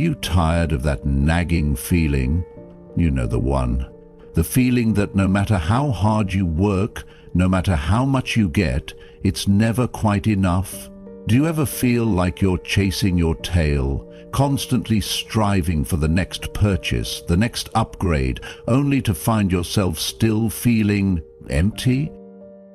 you tired of that nagging feeling? You know the one. The feeling that no matter how hard you work, no matter how much you get, it's never quite enough. Do you ever feel like you're chasing your tail, constantly striving for the next purchase, the next upgrade, only to find yourself still feeling empty?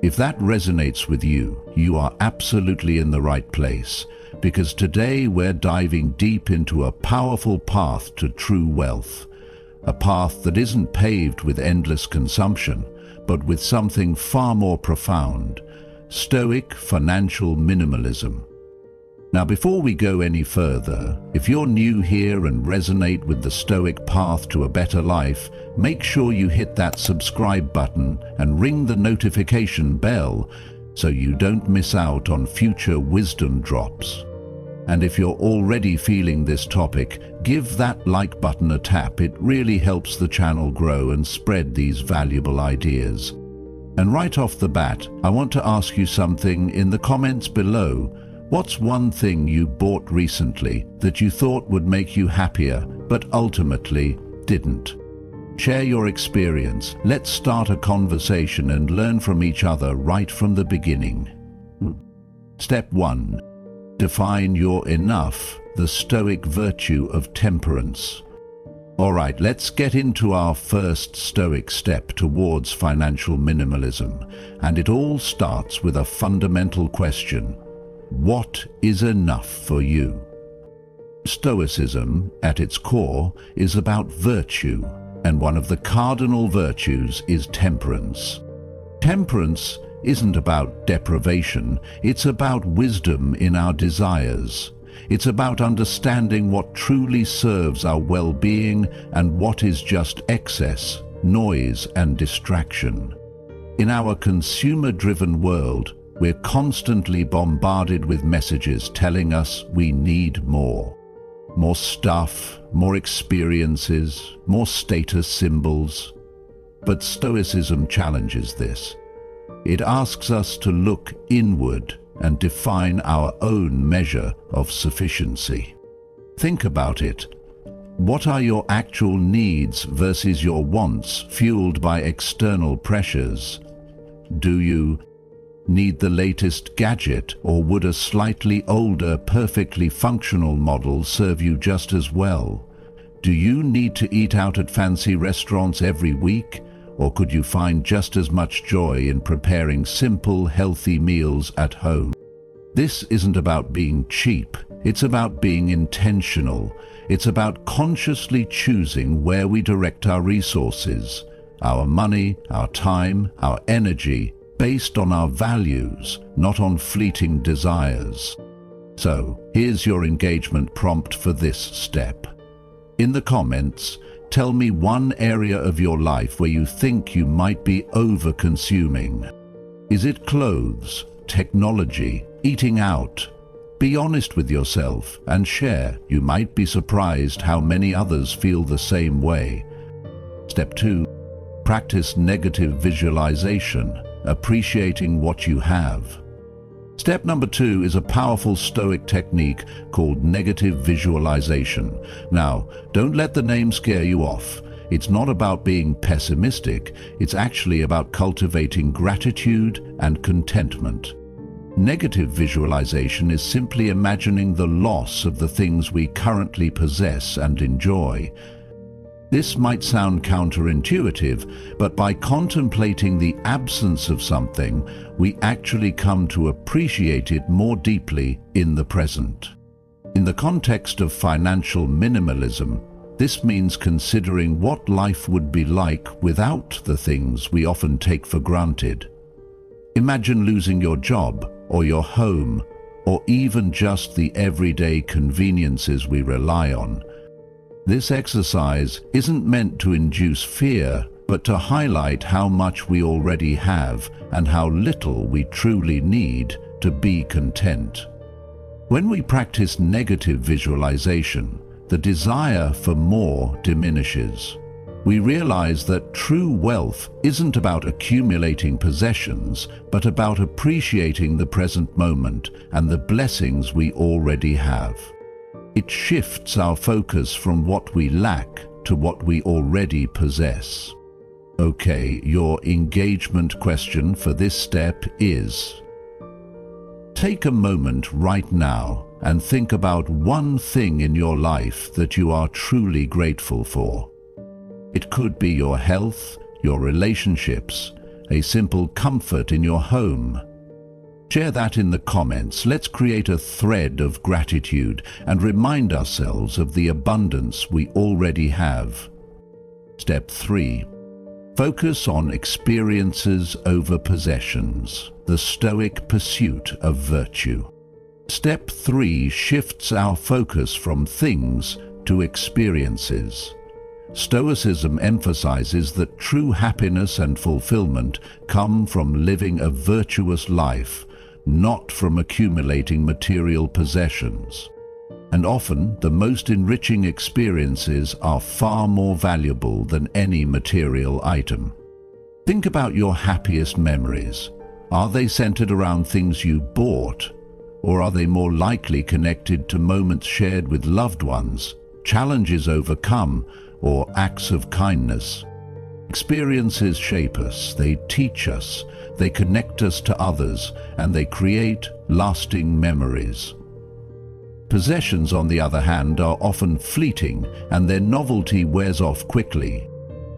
If that resonates with you, you are absolutely in the right place, because today we're diving deep into a powerful path to true wealth. A path that isn't paved with endless consumption, but with something far more profound: Stoic financial minimalism. Now, before we go any further, if you're new here and resonate with the Stoic path to a better life, make sure you hit that subscribe button and ring the notification bell so you don't miss out on future wisdom drops. And if you're already feeling this topic, give that like button a tap. It really helps the channel grow and spread these valuable ideas. And right off the bat, I want to ask you something in the comments below. What's one thing you bought recently that you thought would make you happier, but ultimately didn't? Share your experience. Let's start a conversation and learn from each other right from the beginning. Step 1. Define your enough, the Stoic virtue of temperance. All right, let's get into our first Stoic step towards financial minimalism. And it all starts with a fundamental question. What is enough for you? Stoicism, at its core, is about virtue, and one of the cardinal virtues is temperance. Temperance isn't about deprivation, it's about wisdom in our desires. It's about understanding what truly serves our well-being and what is just excess, noise, and distraction. In our consumer-driven world, we're constantly bombarded with messages telling us we need more. More stuff, more experiences, more status symbols. But Stoicism challenges this. It asks us to look inward and define our own measure of sufficiency. Think about it. What are your actual needs versus your wants fueled by external pressures? Do you need the latest gadget, or would a slightly older, perfectly functional model serve you just as well? Do you need to eat out at fancy restaurants every week, or could you find just as much joy in preparing simple, healthy meals at home? This isn't about being cheap, it's about being intentional. It's about consciously choosing where we direct our resources, our money, our time, our energy, based on our values, not on fleeting desires. So, here's your engagement prompt for this step. In the comments, tell me one area of your life where you think you might be over-consuming. Is it clothes, technology, eating out? Be honest with yourself and share. You might be surprised how many others feel the same way. Step 2. Practice negative visualization. Appreciating what you have. Step number 2 is a powerful Stoic technique called negative visualization. Now, don't let the name scare you off. It's not about being pessimistic, it's actually about cultivating gratitude and contentment. Negative visualization is simply imagining the loss of the things we currently possess and enjoy. This might sound counterintuitive, but by contemplating the absence of something, we actually come to appreciate it more deeply in the present. In the context of financial minimalism, this means considering what life would be like without the things we often take for granted. Imagine losing your job, or your home, or even just the everyday conveniences we rely on. This exercise isn't meant to induce fear, but to highlight how much we already have and how little we truly need to be content. When we practice negative visualization, the desire for more diminishes. We realize that true wealth isn't about accumulating possessions, but about appreciating the present moment and the blessings we already have. It shifts our focus from what we lack to what we already possess. Okay, your engagement question for this step is: take a moment right now and think about one thing in your life that you are truly grateful for. It could be your health, your relationships, a simple comfort in your home. Share that in the comments. Let's create a thread of gratitude and remind ourselves of the abundance we already have. Step 3. Focus on experiences over possessions, the Stoic pursuit of virtue. Step 3 shifts our focus from things to experiences. Stoicism emphasizes that true happiness and fulfillment come from living a virtuous life, not from accumulating material possessions. And often, the most enriching experiences are far more valuable than any material item. Think about your happiest memories. Are they centered around things you bought, or are they more likely connected to moments shared with loved ones, challenges overcome, or acts of kindness? Experiences shape us, they teach us, they connect us to others, and they create lasting memories. Possessions, on the other hand, are often fleeting, and their novelty wears off quickly.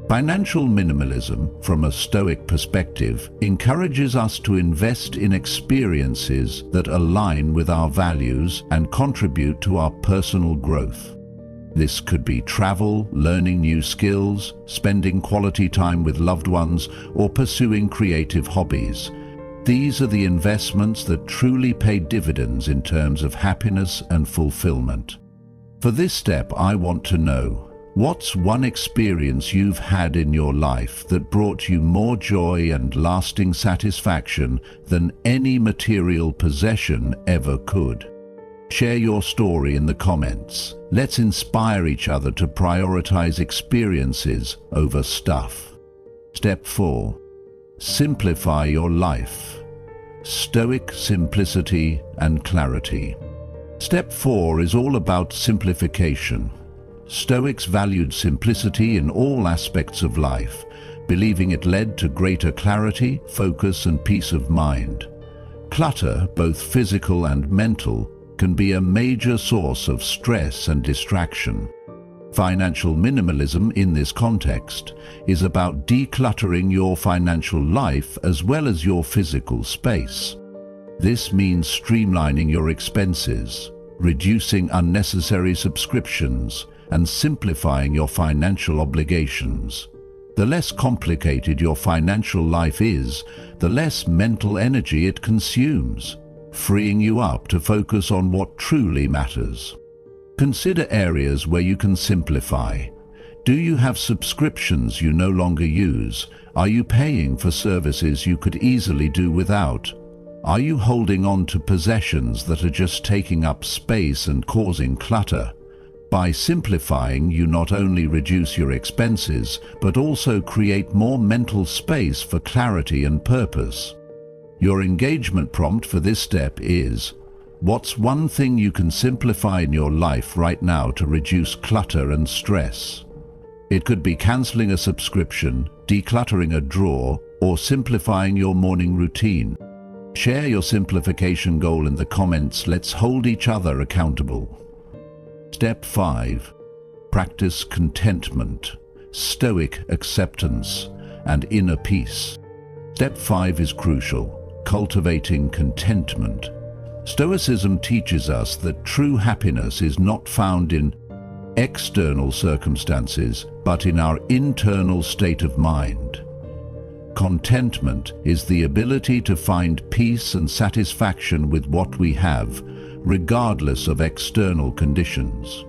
Financial minimalism, from a Stoic perspective, encourages us to invest in experiences that align with our values and contribute to our personal growth. This could be travel, learning new skills, spending quality time with loved ones, or pursuing creative hobbies. These are the investments that truly pay dividends in terms of happiness and fulfillment. For this step, I want to know, what's one experience you've had in your life that brought you more joy and lasting satisfaction than any material possession ever could? Share your story in the comments. Let's inspire each other to prioritize experiences over stuff. Step 4. Simplify your life. Stoic simplicity and clarity. Step 4 is all about simplification. Stoics valued simplicity in all aspects of life, believing it led to greater clarity, focus, and peace of mind. Clutter, both physical and mental, can be a major source of stress and distraction. Financial minimalism in this context is about decluttering your financial life as well as your physical space. This means streamlining your expenses, reducing unnecessary subscriptions, and simplifying your financial obligations. The less complicated your financial life is, the less mental energy it consumes, freeing you up to focus on what truly matters. Consider areas where you can simplify. Do you have subscriptions you no longer use? Are you paying for services you could easily do without? Are you holding on to possessions that are just taking up space and causing clutter? By simplifying, you not only reduce your expenses, but also create more mental space for clarity and purpose. Your engagement prompt for this step is: what's one thing you can simplify in your life right now to reduce clutter and stress? It could be canceling a subscription, decluttering a drawer, or simplifying your morning routine. Share your simplification goal in the comments. Let's hold each other accountable. Step 5. Practice contentment, Stoic acceptance, and inner peace. Step 5 is crucial. Cultivating contentment. Stoicism teaches us that true happiness is not found in external circumstances, but in our internal state of mind. Contentment is the ability to find peace and satisfaction with what we have, regardless of external conditions.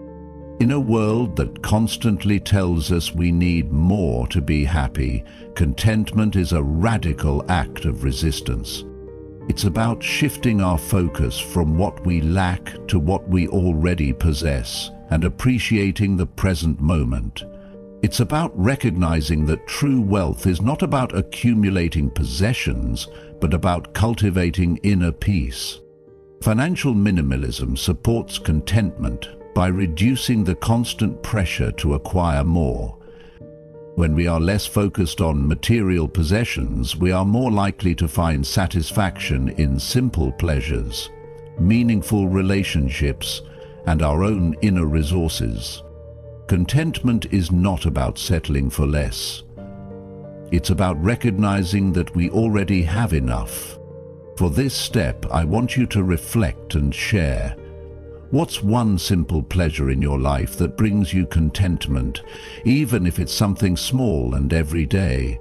In a world that constantly tells us we need more to be happy, contentment is a radical act of resistance. It's about shifting our focus from what we lack to what we already possess and appreciating the present moment. It's about recognizing that true wealth is not about accumulating possessions, but about cultivating inner peace. Financial minimalism supports contentment by reducing the constant pressure to acquire more. When we are less focused on material possessions, we are more likely to find satisfaction in simple pleasures, meaningful relationships, and our own inner resources. Contentment is not about settling for less. It's about recognizing that we already have enough. For this step, I want you to reflect and share. What's one simple pleasure in your life that brings you contentment, even if it's something small and everyday?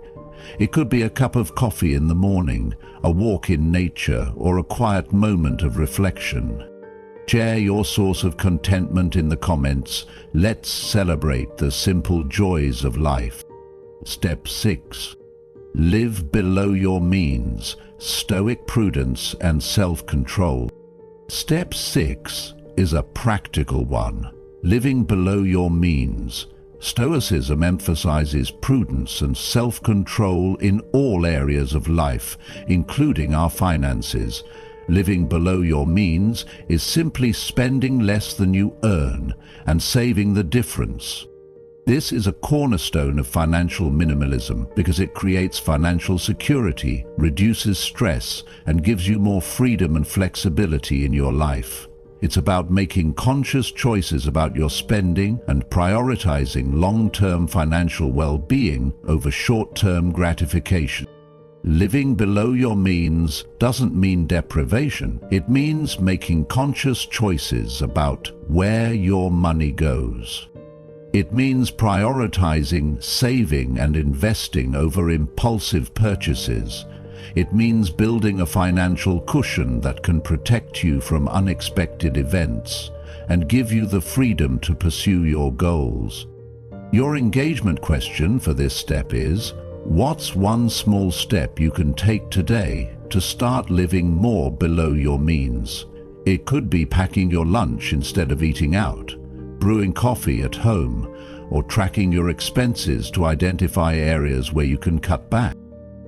It could be a cup of coffee in the morning, a walk in nature, or a quiet moment of reflection. Share your source of contentment in the comments. Let's celebrate the simple joys of life. Step 6. Live below your means, stoic prudence and self-control. Step 6 is a practical one. Living below your means. Stoicism emphasizes prudence and self-control in all areas of life, including our finances. Living below your means is simply spending less than you earn and saving the difference. This is a cornerstone of financial minimalism because it creates financial security, reduces stress, and gives you more freedom and flexibility in your life. It's about making conscious choices about your spending and prioritizing long-term financial well-being over short-term gratification. Living below your means doesn't mean deprivation. It means making conscious choices about where your money goes. It means prioritizing saving and investing over impulsive purchases. It means building a financial cushion that can protect you from unexpected events and give you the freedom to pursue your goals. Your engagement question for this step is, what's one small step you can take today to start living more below your means? It could be packing your lunch instead of eating out, brewing coffee at home, or tracking your expenses to identify areas where you can cut back.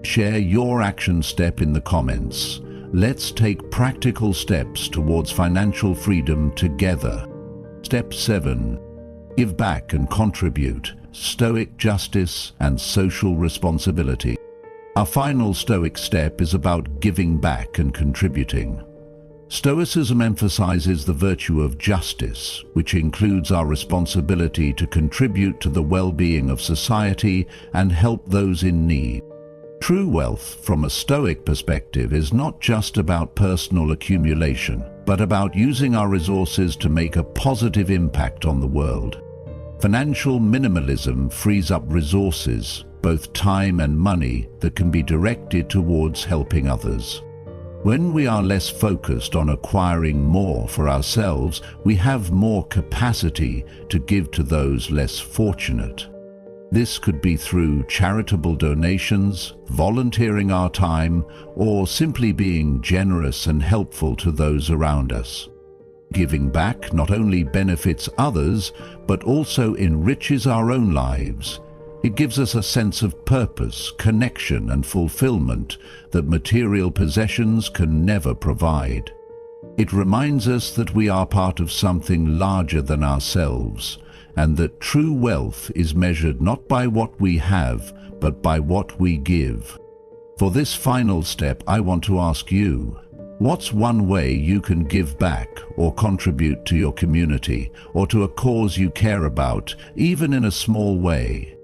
Share your action step in the comments. Let's take practical steps towards financial freedom together. Step 7. Give back and contribute. Stoic justice and social responsibility. Our final Stoic step is about giving back and contributing. Stoicism emphasizes the virtue of justice, which includes our responsibility to contribute to the well-being of society and help those in need. True wealth, from a Stoic perspective, is not just about personal accumulation, but about using our resources to make a positive impact on the world. Financial minimalism frees up resources, both time and money, that can be directed towards helping others. When we are less focused on acquiring more for ourselves, we have more capacity to give to those less fortunate. This could be through charitable donations, volunteering our time, or simply being generous and helpful to those around us. Giving back not only benefits others, but also enriches our own lives. It gives us a sense of purpose, connection, and fulfillment that material possessions can never provide. It reminds us that we are part of something larger than ourselves, and that true wealth is measured not by what we have, but by what we give. For this final step, I want to ask you, what's one way you can give back or contribute to your community or to a cause you care about, even in a small way?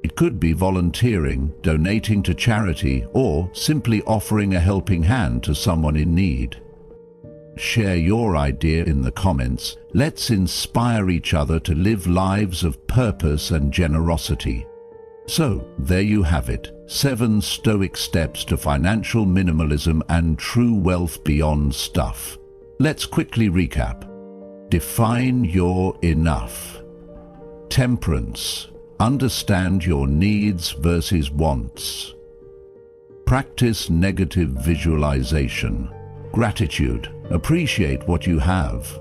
It could be volunteering, donating to charity, or simply offering a helping hand to someone in need. Share your idea in the comments. Let's inspire each other to live lives of purpose and generosity. So, there you have it, 7 Stoic steps to financial minimalism and true wealth beyond stuff. Let's quickly recap. Define your enough. Temperance. Understand your needs versus wants. Practice negative visualization. Gratitude. Appreciate what you have.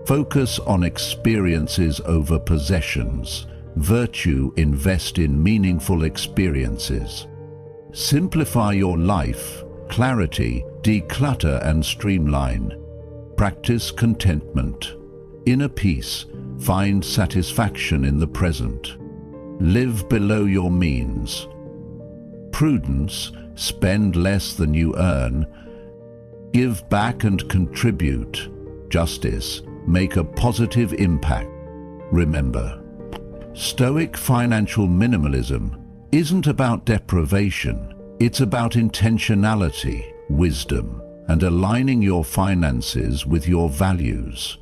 Focus on experiences over possessions. Virtue. Invest in meaningful experiences. Simplify your life. Clarity. Declutter and streamline. Practice contentment. Inner peace, find satisfaction in the present. Live below your means. Prudence, spend less than you earn. Give back and contribute. Justice, make a positive impact. Remember, Stoic financial minimalism isn't about deprivation. It's about intentionality, wisdom, and aligning your finances with your values.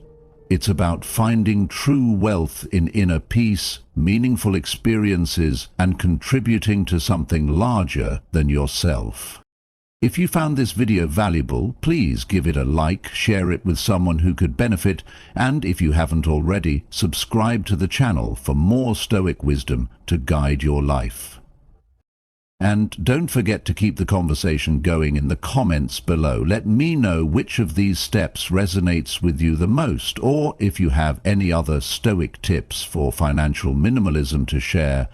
It's about finding true wealth in inner peace, meaningful experiences, and contributing to something larger than yourself. If you found this video valuable, please give it a like, share it with someone who could benefit, and if you haven't already, subscribe to the channel for more Stoic wisdom to guide your life. And don't forget to keep the conversation going in the comments below. Let me know which of these steps resonates with you the most, or if you have any other Stoic tips for financial minimalism to share,